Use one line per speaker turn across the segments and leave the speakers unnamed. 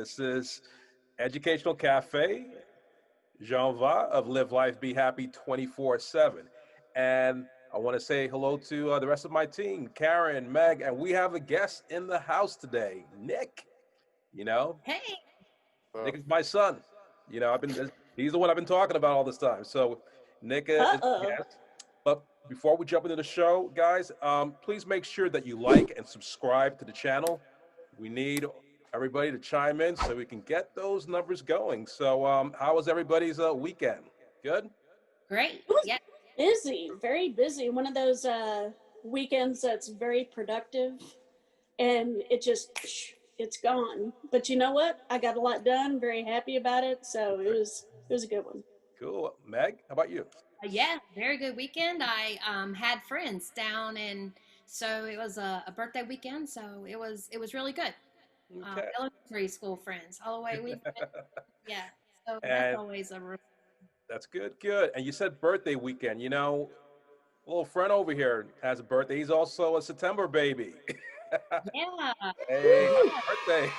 This is Educational-Caffe, JONva of Live Life Be Happy 24/7. And I want to say hello to the rest of my team, Karen, Meg, and we have a guest in the house today, Nick. You know,
Hey.
Nick is my son. He's the one I've been talking about all this time. So Nick is a
Uh-oh.
guest. But before we jump into the show, guys, please make sure that you like and subscribe to the channel. We need everybody to chime in so we can get those numbers going. So how was everybody's weekend? Good?
Great.
It was
Yeah.
busy, very busy. One of those weekends that's very productive, and it's gone. But you know what? I got a lot done. Very happy about it. So it was a good one.
Cool. Meg, how about you?
Yeah, very good weekend. I had friends down, and so it was a birthday weekend, so it was really good.
Okay.
Elementary school friends all the way. Yeah, so that's
And
always
that's good, good. And you said birthday weekend. A little friend over here has a birthday. He's also a September baby.
yeah.
Hey, happy
Woo!
birthday.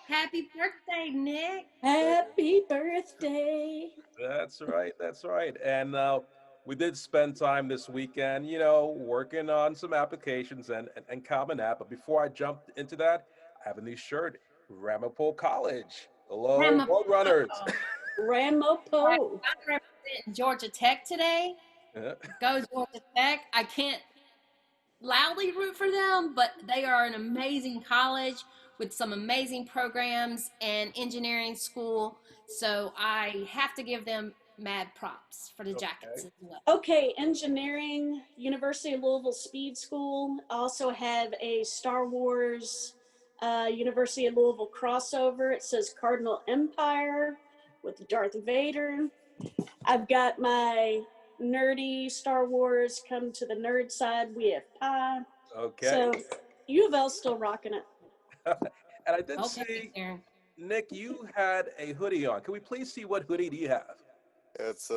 Happy birthday, Nick.
Happy birthday.
That's right. That's right. And we did spend time this weekend, working on some applications and Common App. But before I jump into that, I have a new shirt, Ramapo College. Hello,
Grandma,
Road Runners.
Ramapo.
I'm representing Georgia Tech today. Go Georgia Tech. I can't loudly root for them, but they are an amazing college with some amazing programs and engineering school. So I have to give them mad props for the Jackets
Okay.
as well.
Okay, engineering, University of Louisville Speed School. Also have a Star Wars University of Louisville crossover. It says Cardinal Empire with Darth Vader. I've got my nerdy Star Wars come to the nerd side. We have pie.
Okay.
So U of L's still rocking it.
And I did
Okay,
see,
Karen.
Nick, you had a hoodie on. Can we please see what hoodie do you have?
It's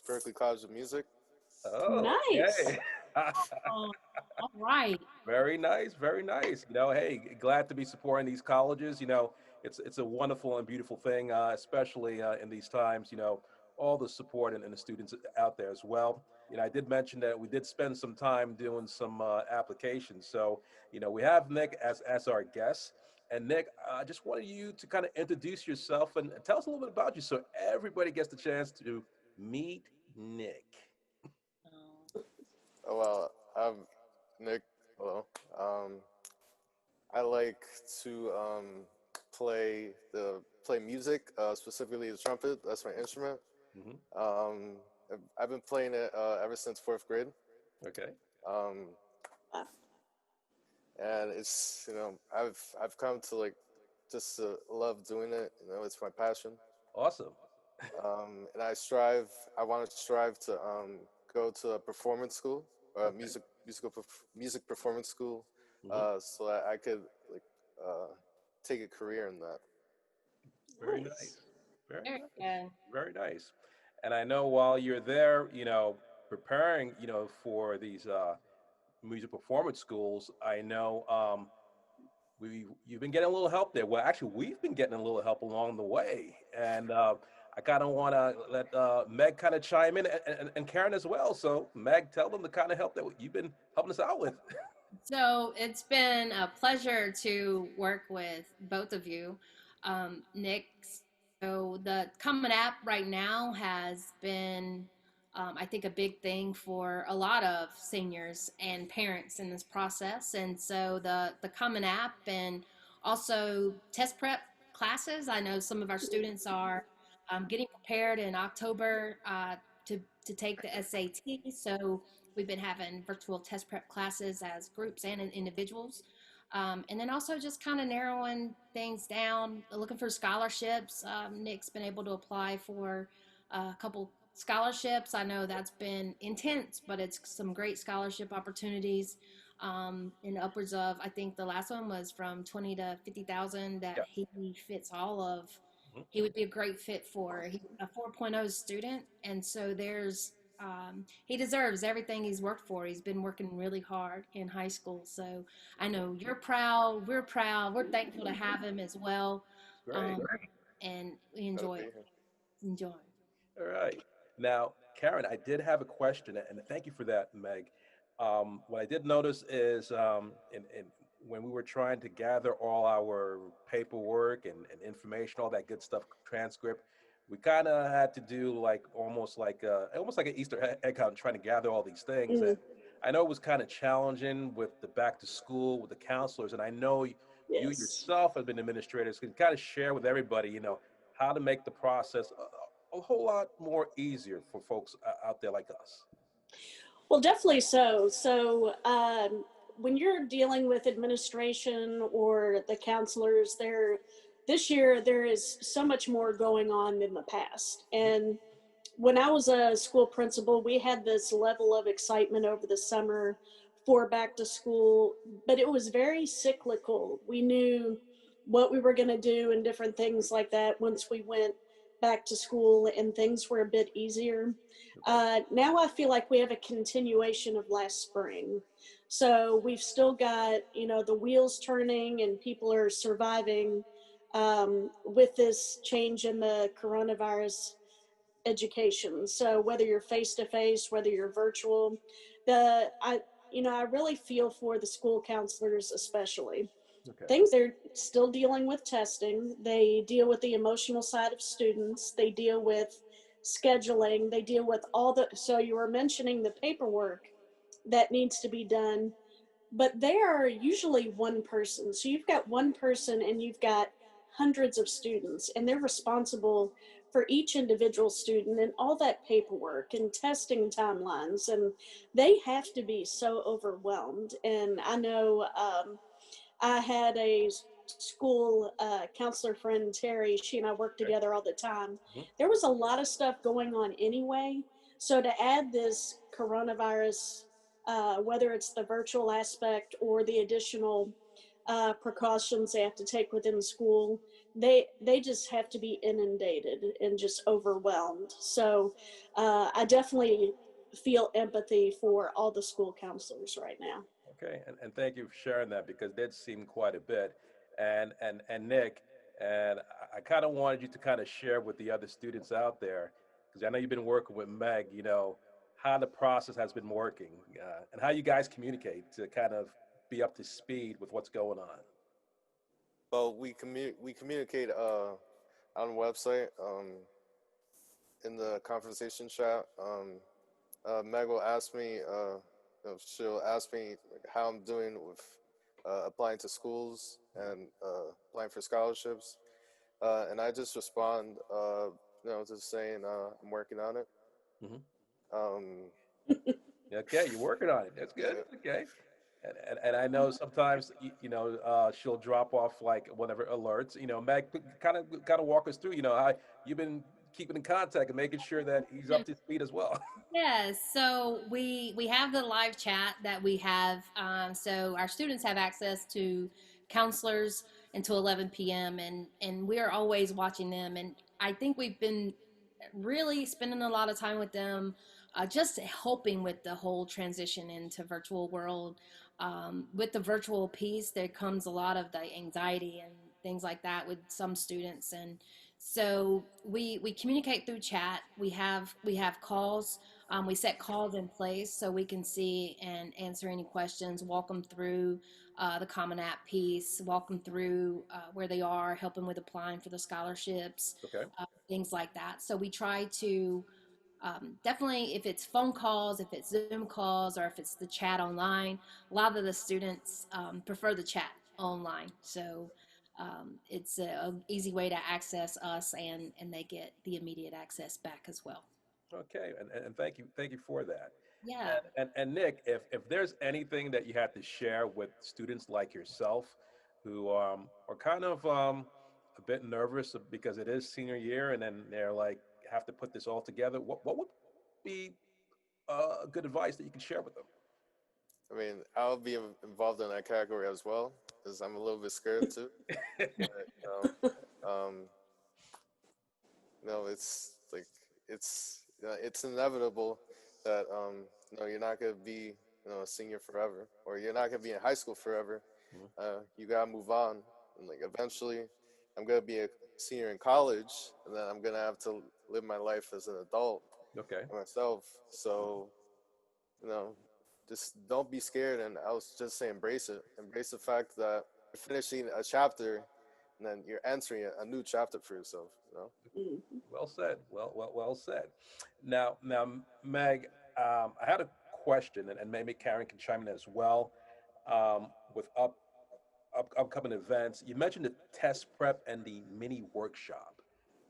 Berkeley College of Music.
Oh,
Nice.
okay.
Oh, all right.
Very nice, very nice. Hey, glad to be supporting these colleges. It's a wonderful and beautiful thing, especially in these times. All the support and the students out there as well. I did mention that we did spend some time doing some applications. So, we have Nick as our guest. And Nick, I just wanted you to kind of introduce yourself and tell us a little bit about you, so everybody gets the chance to meet Nick.
Oh well, I'm Nick. Hello. I like to play music, specifically the trumpet. That's my instrument.
Hmm.
Um, I've been playing it ever since fourth grade.
Okay.
Um, and I've come to just love doing it. It's my passion.
Awesome.
And I want to strive to go to a performance school, or a
Okay.
music performance school,
Hmm.
so that I could take a career in that.
Very
Nice.
nice. Very
Very
nice.
good.
Very nice. And I know while you're there, preparing, for these music performance schools, I know you've been getting a little help there. Well, actually, we've been getting a little help along the way, and I kind of want to let Meg kind of chime in and Karen as well. So, Meg, tell them the kind of help that you've been helping us out with.
So it's been a pleasure to work with both of you, Nick. So the Common App right now has been, I think, a big thing for a lot of seniors and parents in this process. And so the Common App and also test prep classes. I know some of our students are getting prepared in October to take the SAT. So we've been having virtual test prep classes as groups and individuals. And then also just kind of narrowing things down, looking for scholarships. Nick's been able to apply for a couple scholarships. I know that's been intense, but it's some great scholarship opportunities in upwards of, I think the last one was from 20 to 50,000 that
Yeah.
he fits all of.
Mhm.
He would be a great fit for. He's a 4.0 student. And so there's he deserves everything he's worked for. He's been working really hard in high school. So I know you're proud. We're proud. We're thankful to have him as well.
Great.
Um, and we
Glad to
enjoy
be
it.
here.
Enjoy.
All right. Now, Karen, I did have a question, and thank you for that, Meg. What I did notice is when we were trying to gather all our paperwork and information, all that good stuff, transcript, we kind of had to do like almost like an Easter egg hunt, trying to gather all these things. And
Mm,
I know it was kind of challenging with the back to school with the counselors, and I know you
yes.
yourself have been administrators can kind of share with everybody, how to make the process a whole lot more easier for folks out there like us.
Well, definitely so. So, when you're dealing with administration or the counselors, this year there is so much more going on than the past.
Mhm.
And when I was a school principal, we had this level of excitement over the summer for back to school, but it was very cyclical. We knew what we were going to do and different things like that once we went back to school, and things were a bit easier.
Okay.
Now I feel like we have a continuation of last spring. So we've still got, the wheels turning and people are surviving with this change in the coronavirus education. So whether you're face to face, whether you're virtual, I really feel for the school counselors especially.
Okay.
Things they're still dealing with testing. They deal with the emotional side of students. They deal with scheduling. They deal with so you were mentioning the paperwork that needs to be done, but they are usually one person. So you've got one person and you've got hundreds of students, and they're responsible for each individual student and all that paperwork and testing timelines. And they have to be so overwhelmed. And I know I had a school counselor friend, Terry. She and I worked
Okay.
together all the time.
Mhm.
There was a lot of stuff going on anyway. So to add this coronavirus, whether it's the virtual aspect or the additional precautions they have to take within the school, they just have to be inundated and just overwhelmed. So I definitely feel empathy for all the school counselors right now.
Okay. And thank you for sharing that because that seemed quite a bit. And Nick, and I kind of wanted you to kind of share with the other students out there because I know you've been working with Meg. How the process has been working and how you guys communicate to kind of be up to speed with what's going on.
Well, we communicate on the website in the conversation chat. Meg will ask me. She'll ask me like, how I'm doing with applying to schools and applying for scholarships, and I just respond, just saying I'm working on it.
Hmm.
Um,
Okay, you're working on it. That's good.
yeah,
Okay. And I know sometimes she'll drop off like whatever alerts. Meg, kind of walk us through. How you've been keeping in contact and making sure that he's up to speed as well.
Yes, so we have the live chat that we have. So our students have access to counselors until 11 p.m. and we are always watching them. And I think we've been really spending a lot of time with them, just helping with the whole transition into virtual world. With the virtual piece, there comes a lot of the anxiety and things like that with some students, and so we communicate through chat. We have calls. We set calls in place so we can see and answer any questions, walk them through the Common App piece, walk them through where they are, help them with applying for the scholarships,
Okay.
things like that. So we try to definitely, if it's phone calls, if it's Zoom calls, or if it's the chat online, a lot of the students prefer the chat online. So it's a easy way to access us, and they get the immediate access back as well.
Okay. And thank you for that.
Yeah.
And Nick, if there's anything that you had to share with students like yourself who are kind of a bit nervous because it is senior year and then they're like have to put this all together, what would be good advice that you can share with them?
I mean, I'll be involved in that category as well because I'm a little bit scared too. But, it's like it's inevitable that you're not gonna be a senior forever, or you're not gonna be in high school forever.
Mhm.
You gotta move on, and like eventually, I'm gonna be a senior in college, and then I'm gonna have to live my life as an adult
Okay.
myself. So you know, just don't be scared. And I was just saying, embrace it. Embrace the fact that you're finishing a chapter, and then you're entering a new chapter for yourself.
Mhm.
Well said. Well said. Now, Meg, I had a question, and maybe Karen can chime in as well. With upcoming events, you mentioned the test prep and the mini workshop.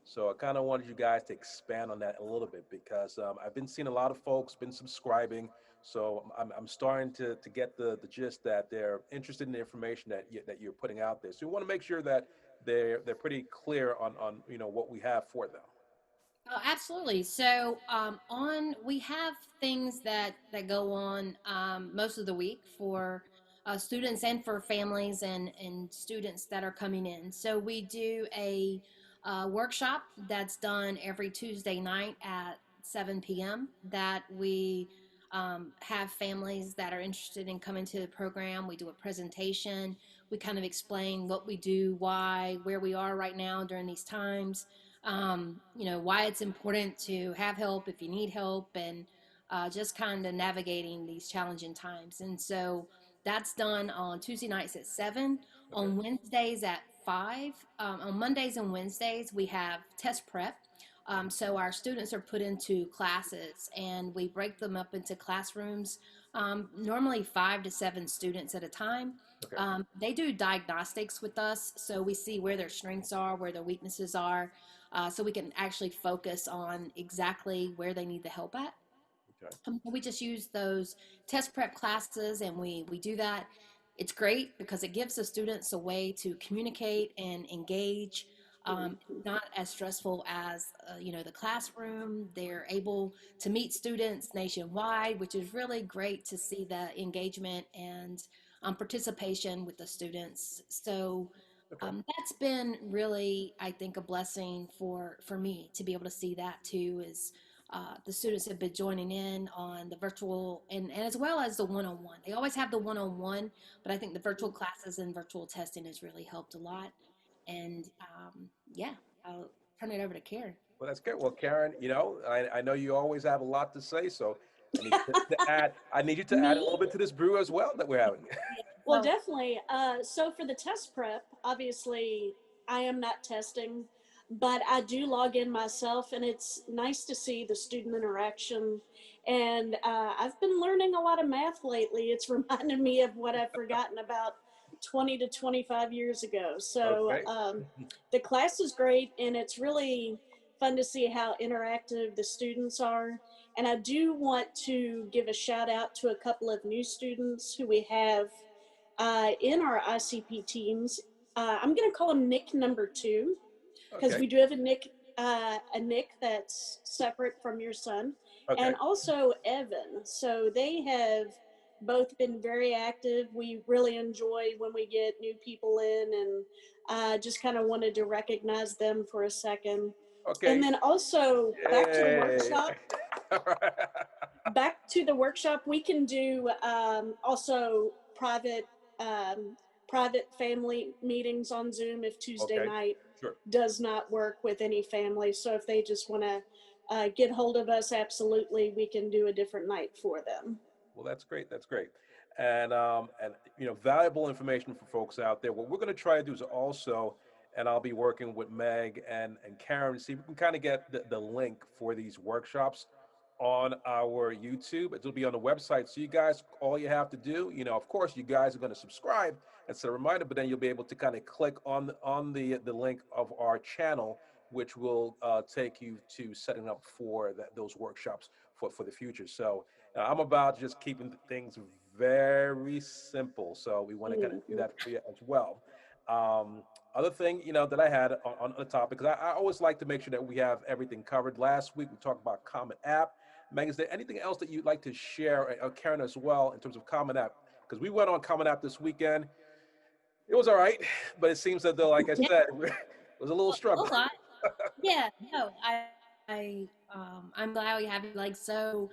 So I kind of wanted you guys to expand on that a little bit because I've been seeing a lot of folks been subscribing. So I'm starting to get the gist that they're interested in the information that you're putting out there. So we want to make sure that they're pretty clear on what we have for them.
Oh, absolutely. So, on we have things that go on most of the week for students and for families and students that are coming in. So we do a workshop that's done every Tuesday night at 7 p.m. that we have families that are interested in coming to the program. We do a presentation. We kind of explain what we do, why, where we are right now during these times, why it's important to have help if you need help, and just kind of navigating these challenging times. And so that's done on Tuesday nights at 7,
Okay.
on Wednesdays at 5. On Mondays and Wednesdays, we have test prep. So our students are put into classes and we break them up into classrooms, normally 5 to 7 students at a time.
Okay.
They do diagnostics with us, so we see where their strengths are, where their weaknesses are, so we can actually focus on exactly where they need the help at.
Okay.
We just use those test prep classes and we do that. It's great because it gives the students a way to communicate and engage.
Mhm.
Not as stressful as the classroom. They're able to meet students nationwide, which is really great to see the engagement and participation with the students. So
Okay.
that's been really, I think, a blessing for me to be able to see that too. Is the students have been joining in on the virtual and as well as the one-on-one. They always have the one-on-one, but I think the virtual classes and virtual testing has really helped a lot. And yeah, I'll turn it over to Karen.
Well, that's good. Well, Karen, I know you always have a lot to say, so I need to add. I need you to add a
Me?
little bit to this brew as well that we're having.
Yeah.
Well, definitely. So for the test prep, obviously, I am not testing, but I do log in myself, and it's nice to see the student interaction. And I've been learning a lot of math lately. It's reminded me of what I've forgotten about 20 to 25 years ago. So
Okay.
the class is great, and it's really fun to see how interactive the students are. And I do want to give a shout out to a couple of new students who we have in our ICP-Teams. I'm going to call him Nick number 2 because
Okay.
we do have a Nick that's separate from your son,
Okay.
and also Evan. So they have both been very active. We really enjoy when we get new people in, and just kind of wanted to recognize them for a second. And
Okay.
then also back to the
Yay.
workshop. Back to the workshop, we can do also um, private family meetings on Zoom if Tuesday
Okay.
night
Sure.
does not work with any family. So if they just want to get hold of us, absolutely, we can do a different night for them.
Well, that's great. That's great. And valuable information for folks out there. What we're going to try to do is also, and I'll be working with Meg and Karen to see if we can kind of get the link for these workshops on our YouTube. It'll be on the website. So you guys, all you have to do, of course, you guys are going to subscribe and set a reminder, but then you'll be able to kind of click on the link of our channel, which will take you to setting up for those workshops for the future. So I'm about just keeping things very simple. So we want to kind of do
Mhm.
that for you as well. Um, Other thing, that I had on the topic, because I always like to make sure that we have everything covered. Last week we talked about Common App. Meg, is there anything else that you'd like to share, Karen, as well, in terms of Common App? Because we went on Common App this weekend. It was all right, but it seems that though, like I
Yeah,
said, it was a little
a
struggle.
lot. Yeah, no, I I'm glad we have you. Like, so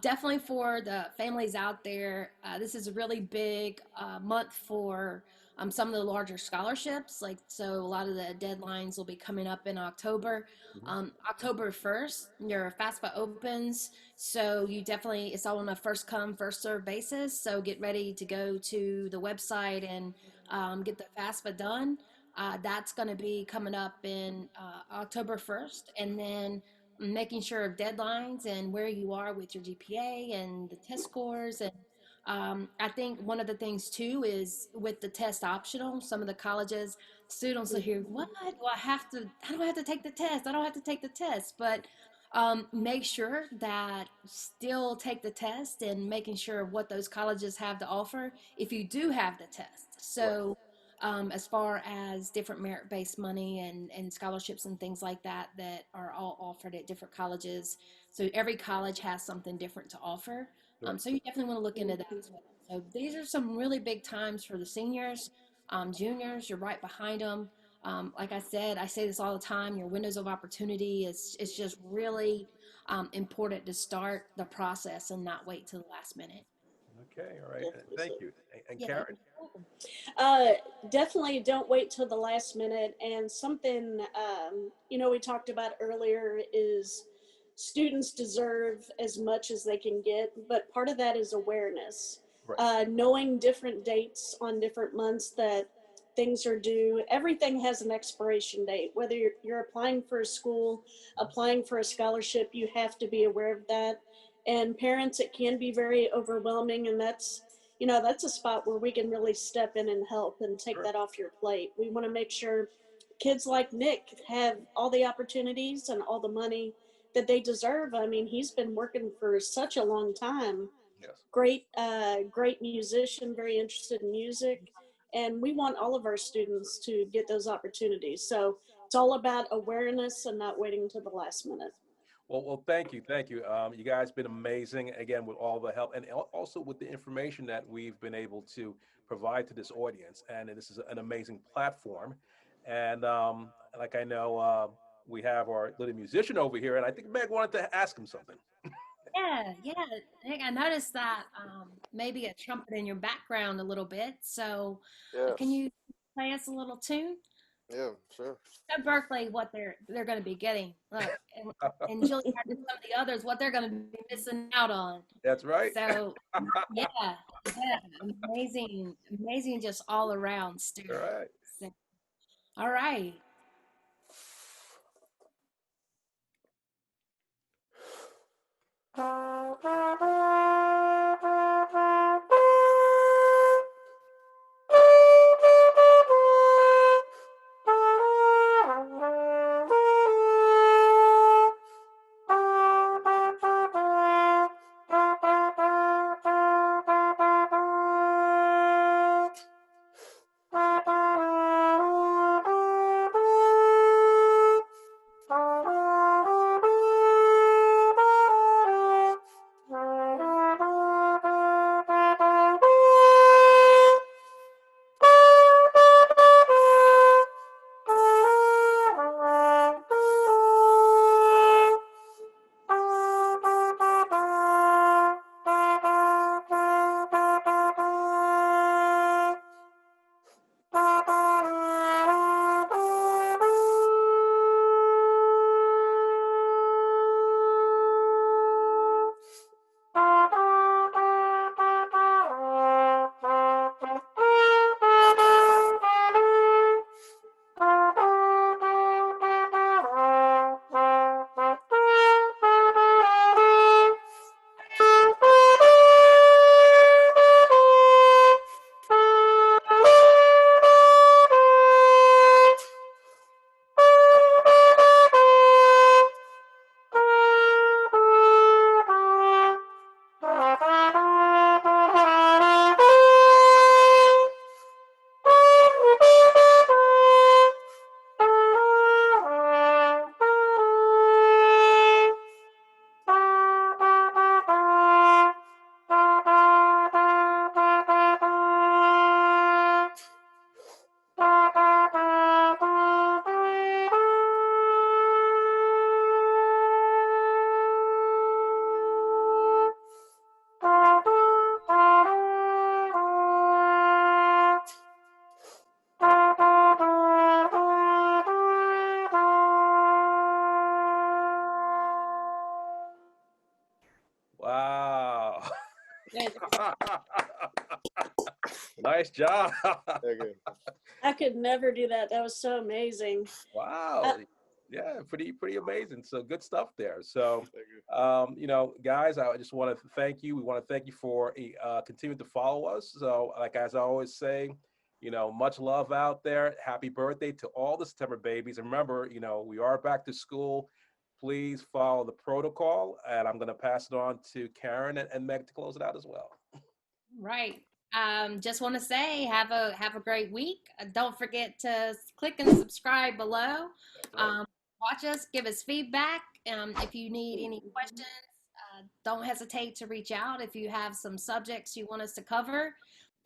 definitely for the families out there, this is a really big month for some of the larger scholarships. Like, so a lot of the deadlines will be coming up in October.
Mhm.
October 1st, your FAFSA opens. So you definitely, it's all on a first come, first serve basis. So get ready to go to the website and get the FAFSA done. That's going to be coming up in October 1st. And then making sure of deadlines and where you are with your GPA and the test scores. And I think one of the things too is with the test optional, some of the colleges, students will hear, what? I don't have to take the test. I don't have to take the test. But make sure that still take the test and making sure of what those colleges have to offer if you do have the test.
Right.
So as far as different merit-based money and scholarships and things like that that are all offered at different colleges. So every college has something different to offer.
Right.
So you definitely want to look into that as well. So these are some really big times for the seniors, juniors. You're right behind them. Like I said, I say this all the time. Your windows of opportunity is just really important to start the process and not wait till the last minute.
Okay. All right.
Definitely
Thank
so.
you. And
Yeah,
Karen?
you're welcome.
Uh, Definitely don't wait till the last minute. And something, we talked about earlier is students deserve as much as they can get, but part of that is awareness.
Right.
Knowing different dates on different months that things are due. Everything has an expiration date. Whether you're applying for a school, applying for a scholarship, you have to be aware of that. And parents, it can be very overwhelming, and that's a spot where we can really step in and help and take
Sure.
that off your plate. We want to make sure kids like Nick have all the opportunities and all the money that they deserve. I mean, he's been working for such a long time.
Yes.
Great musician, very interested in music, and we want all of our students to get those opportunities. So it's all about awareness and not waiting until the last minute.
Well, thank you, thank you. You guys been amazing again with all the help and also with the information that we've been able to provide to this audience. And this is an amazing platform. And like I know, we have our little musician over here, and I think Meg wanted to ask him something.
Yeah. Nick, I noticed that maybe a trumpet in your background a little bit. So,
Yeah,
can you play us a little tune?
yeah, sure.
At Berkeley, what they're going to be getting. Look, and Juilliard and some of the others, what they're going to be missing out on.
That's right.
So, yeah, yeah, amazing, just all around
All
stereo.
right.
So, all right.
did.
Nice job.
Okay.
I could never do that. That was so amazing.
Wow. Yeah, pretty amazing. So good stuff there. So,
Thank you.
you know, guys, I just want to thank you. We want to thank you for continuing to follow us. So, like as I always say, you know, much love out there. Happy birthday to all the September babies. And remember, you know, we are back to school. Please follow the protocol, and I'm going to pass it on to Karen and Meg to close it out as well.
Right. Just want to say have a great week. Don't forget to click and subscribe below. Watch us, give us feedback. If you need any questions, don't hesitate to reach out. If you have some subjects you want us to cover,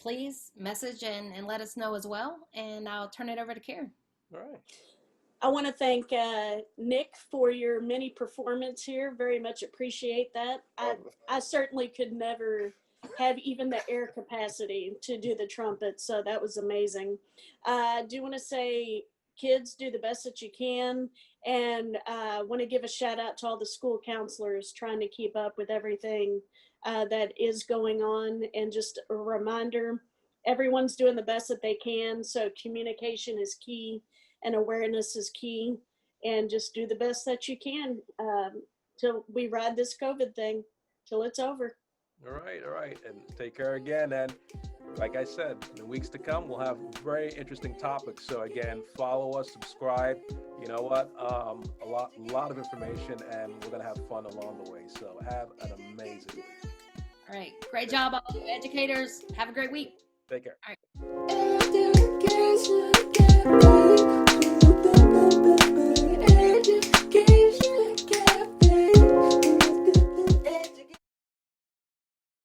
please message and let us know as well. And I'll turn it over to Karen.
All right.
I want to thank Nick for your mini performance here. Very much appreciate that. I certainly could never have even the air capacity to do the trumpet, so that was amazing. I do want to say, kids, do the best that you can, and want to give a shout out to all the school counselors trying to keep up with everything that is going on, and just a reminder, everyone's doing the best that they can, so communication is key and awareness is key, and just do the best that you can till we ride this COVID thing till it's over.
All right. And take care again. And like I said, in the weeks to come, we'll have very interesting topics. So again, follow us, subscribe. You know what? A lot of information, and we're going to have fun along the way. So have an amazing week.
All right. Great job, all you educators. Have a great week.
Take care.
All right.